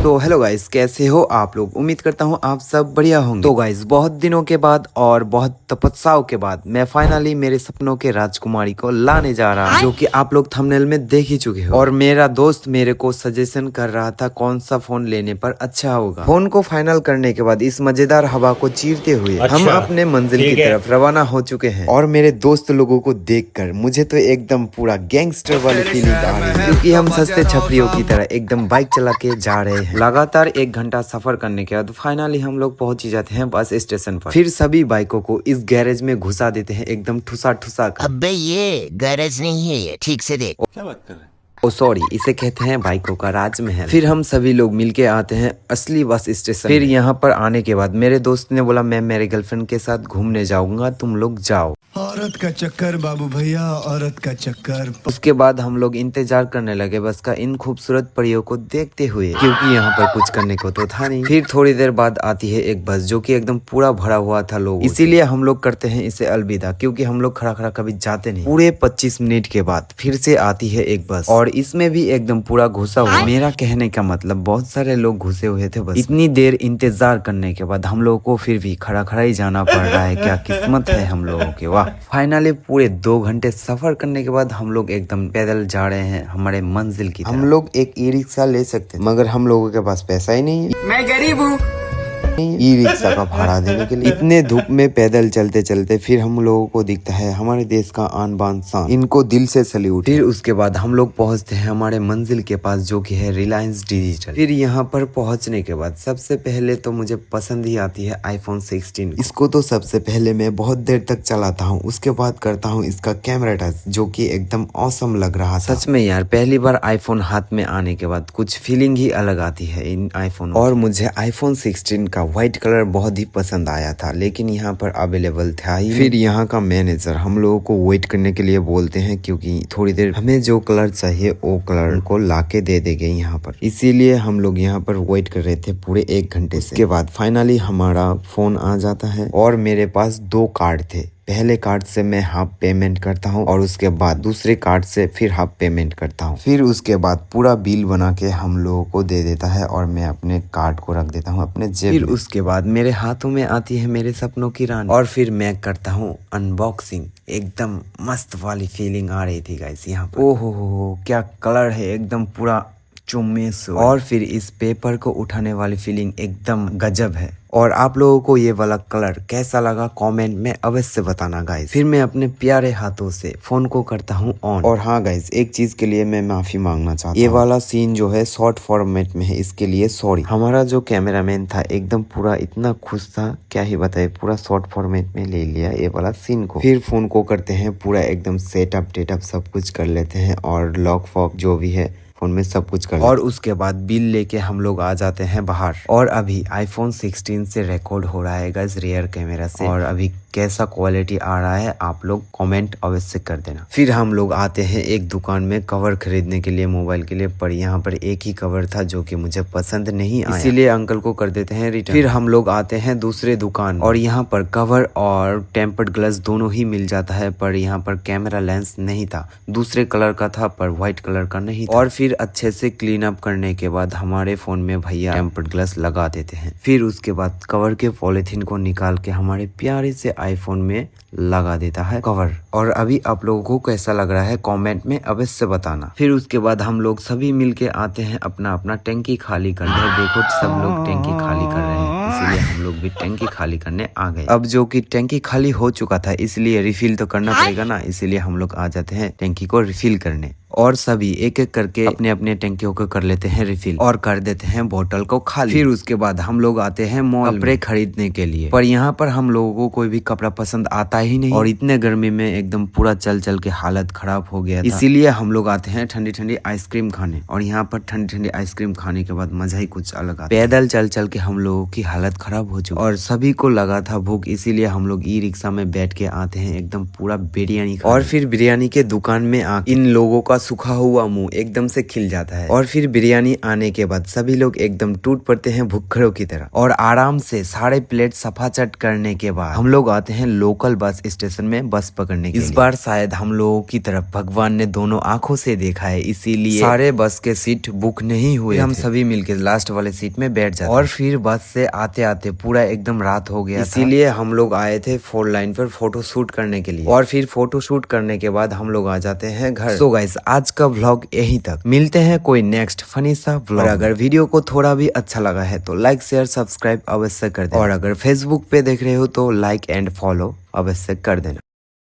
तो hello guys, कैसे हो आप लोग। उम्मीद करता हूँ आप सब बढ़िया होंगे। तो गाइस, बहुत दिनों के बाद और बहुत तपस्याओं के बाद मैं फाइनली मेरे सपनों के राजकुमारी को लाने जा रहा हूँ, जो कि आप लोग थंबनेल में देख ही चुके हो। और मेरा दोस्त मेरे को सजेशन कर रहा था कौन सा फोन लेने पर अच्छा होगा। फोन को फाइनल करने के बाद इस मजेदार हवा को चीरते हुए हम अपने मंजिल की तरफ रवाना हो चुके हैं। और मेरे दोस्त लोगों को देखकर मुझे तो एकदम पूरा गैंगस्टर वाली फीलिंग आ रही है, क्योंकि हम सस्ते छपरियों की तरह एकदम बाइक चला के जा रहे हैं। लगातार 1 घंटा सफर करने के बाद फाइनली हम लोग पहुंच ही जाते हैं बस स्टेशन पर। फिर सभी बाइकों को इस गैरेज में घुसा देते हैं एकदम ठुसा ठुसा कर। अबे ये गैरेज नहीं है, ये ठीक से देख। क्या बात कर रहे हैं? ओ सॉरी, इसे कहते हैं बाइकों का राजमहल। फिर हम सभी लोग मिलके आते हैं असली बस स्टेशन। फिर यहाँ पर आने के बाद मेरे दोस्त ने बोला मैं मेरे गर्लफ्रेंड के साथ घूमने जाऊंगा, तुम लोग जाओ। औरत का चक्कर बाबू भैया, औरत का चक्कर। उसके बाद हम लोग इंतजार करने लगे बस का इन खूबसूरत परियों को देखते हुए, क्योंकि यहाँ पर कुछ करने को तो था नहीं। फिर थोड़ी देर बाद आती है एक बस जो कि एकदम पूरा भरा हुआ था लोग, इसीलिए हम लोग करते हैं इसे अलविदा, क्योंकि हम लोग खड़ा खड़ा कभी जाते नहीं। पूरे 25 मिनट के बाद फिर से आती है एक बस और इसमें भी एकदम पूरा घुसा हुआ। मेरा कहने का मतलब बहुत सारे लोग घुसे हुए थे बस। इतनी देर इंतजार करने के बाद हम लोगों को फिर भी खड़ा खड़ा ही जाना पड़ रहा है। क्या किस्मत है हम लोगों की, वाह। फाइनली पूरे 2 घंटे सफर करने के बाद हम लोग एकदम पैदल जा रहे हैं हमारे मंजिल की तरफ। हम लोग एक ई रिक्शा ले सकते हैं, मगर हम लोगों के पास पैसा ही नहीं है। मैं गरीब हूँ। ई रिक्शा का भाड़ा देने के लिए इतने धूप में पैदल चलते चलते फिर हम लोगों को दिखता है हमारे देश का आन बान शान, इनको दिल से सैल्यूट। फिर उसके बाद हम लोग पहुंचते हैं हमारे मंजिल के पास, जो कि है रिलायंस डिजिटल। फिर यहाँ पर पहुंचने के बाद सबसे पहले तो मुझे पसंद ही आती है आईफोन 16। इसको तो सबसे पहले मैं बहुत देर तक चलाता हूँ, उसके बाद करता हूँ इसका कैमरा टच, जो की एकदम ऑसम लग रहा। सच में यार, पहली बार आईफोन हाथ में आने के बाद कुछ फीलिंग ही अलग आती है इन आईफोन। और मुझे आईफोन 16 का व्हाइट कलर बहुत ही पसंद आया था, लेकिन यहाँ पर अवेलेबल था ही। फिर यहाँ का मैनेजर हम लोगों को वेट करने के लिए बोलते हैं, क्योंकि थोड़ी देर हमें जो कलर चाहिए वो कलर को लाके दे देंगे यहाँ पर। इसीलिए हम लोग यहाँ पर वेट कर रहे थे पूरे 1 घंटे से। उसके बाद फाइनली हमारा फोन आ जाता है और मेरे पास 2 कार्ड थे। पहले कार्ड से मैं हाफ पेमेंट करता हूँ और उसके बाद दूसरे कार्ड से फिर हाफ पेमेंट करता हूँ। फिर उसके बाद पूरा बिल बना के हम लोगों को दे देता है और मैं अपने कार्ड को रख देता हूँ अपने जेब। फिर उसके बाद मेरे हाथों में आती है मेरे सपनों की रानी और फिर मैं करता हूँ अनबॉक्सिंग। एकदम मस्त वाली फीलिंग आ रही थी गाइस यहाँ पर। ओहो हो, क्या कलर है, एकदम पूरा चुम्मेस। और फिर इस पेपर को उठाने वाली फीलिंग एकदम गजब है। और आप लोगों को ये वाला कलर कैसा लगा कमेंट में अवश्य बताना गाइस। फिर मैं अपने प्यारे हाथों से फोन को करता हूँ ऑन। और हाँ गाइस, एक चीज के लिए मैं माफी मांगना चाहता हूँ। ये वाला सीन जो है शॉर्ट फॉर्मेट में है, इसके लिए सॉरी। हमारा जो कैमरामैन था एकदम पूरा इतना खुश था, क्या ही बताए, पूरा शॉर्ट फॉर्मेट में ले लिया ये वाला सीन को। फिर फोन को करते हैं पूरा एकदम सेटअप टेटअप सब कुछ कर लेते हैं और लॉक फॉक जो भी है फोन में सब कुछ कर और उसके बाद बिल लेके हम लोग आ जाते हैं बाहर। और अभी आईफोन 16 से रिकॉर्ड हो रहा है गाइस रियर कैमरा से, और अभी कैसा क्वालिटी आ रहा है आप लोग कमेंट अवश्य कर देना। फिर हम लोग आते हैं एक दुकान में कवर खरीदने के लिए मोबाइल के लिए, पर यहाँ पर एक ही कवर था जो कि मुझे पसंद नहीं आया, इसीलिए अंकल को कर देते हैं रिटर्न। फिर हम लोग आते हैं दूसरे दुकान और यहाँ पर कवर और टेम्पर्ड ग्लास दोनों ही मिल जाता है, पर यहाँ पर कैमरा लेंस नहीं था, दूसरे कलर का था पर व्हाइट कलर का नहीं था। और फिर अच्छे से क्लीन अप करने के बाद हमारे फोन में भैया टेम्पर्ड ग्लास लगा देते हैं। फिर उसके बाद कवर के पॉलिथीन को निकाल के हमारे प्यारे से आईफोन में लगा देता है कवर। और अभी आप लोगों को कैसा लग रहा है कमेंट में अवश्य बताना। फिर उसके बाद हम लोग सभी मिलके आते हैं अपना अपना टैंकी खाली करने। देखो सब लोग टैंकी खाली कर रहे हैं, इसलिए हम लोग भी टैंकी खाली करने आ गए। अब जो कि टैंकी खाली हो चुका था, इसलिए रिफिल तो करना पड़ेगा ना, इसलिए हम लोग आ जाते हैं टैंकी को रिफिल करने। और सभी एक एक करके अपने अपने टैंकियों को कर लेते हैं रिफिल और कर देते हैं बोतल को खाली। फिर उसके बाद हम लोग आते हैं मॉल कपड़े खरीदने के लिए, पर यहाँ पर हम लोगों को कोई भी कपड़ा पसंद आता ही नहीं और इतने गर्मी में एकदम पूरा चल चल के हालत खराब हो गया था। इसीलिए हम लोग आते हैं ठंडी ठंडी आइसक्रीम खाने, और यहाँ पर ठंडी ठंडी आइसक्रीम खाने के बाद मजा ही कुछ अलग आता। पैदल चल चल के हम लोगों की हालत खराब हो चुकी और सभी को लगा था भूख, इसीलिए हम लोग ई रिक्शा में बैठ के आते हैं एकदम पूरा बिरयानी। और फिर बिरयानी के दुकान में इन लोगों का सूखा हुआ मुंह एकदम से खिल जाता है। और फिर बिरयानी आने के बाद सभी लोग एकदम टूट पड़ते हैं भुक्खड़ों की तरह। और आराम से सारे प्लेट सफा चट करने के बाद हम लोग आते हैं लोकल बस स्टेशन में बस पकड़ने के लिए। इस बार शायद हम लोगों की तरफ भगवान ने दोनों आंखों से देखा है, इसीलिए सारे बस के सीट बुक नहीं हुए। हम सभी मिलकर लास्ट वाले सीट में बैठ जाते। और फिर बस से आते आते पूरा एकदम रात हो गया, इसीलिए हम लोग आए थे 4 लाइन पर फोटो शूट करने के लिए। और फिर फोटो शूट करने के बाद हम लोग आ जाते हैं घर। सो गाइस, आज का व्लॉग यहीं तक। मिलते हैं कोई नेक्स्ट फनी सा व्लॉग। अगर वीडियो को थोड़ा भी अच्छा लगा है तो लाइक शेयर सब्सक्राइब अवश्य कर देना। और अगर फेसबुक पे देख रहे हो तो लाइक एंड फॉलो अवश्य कर देना।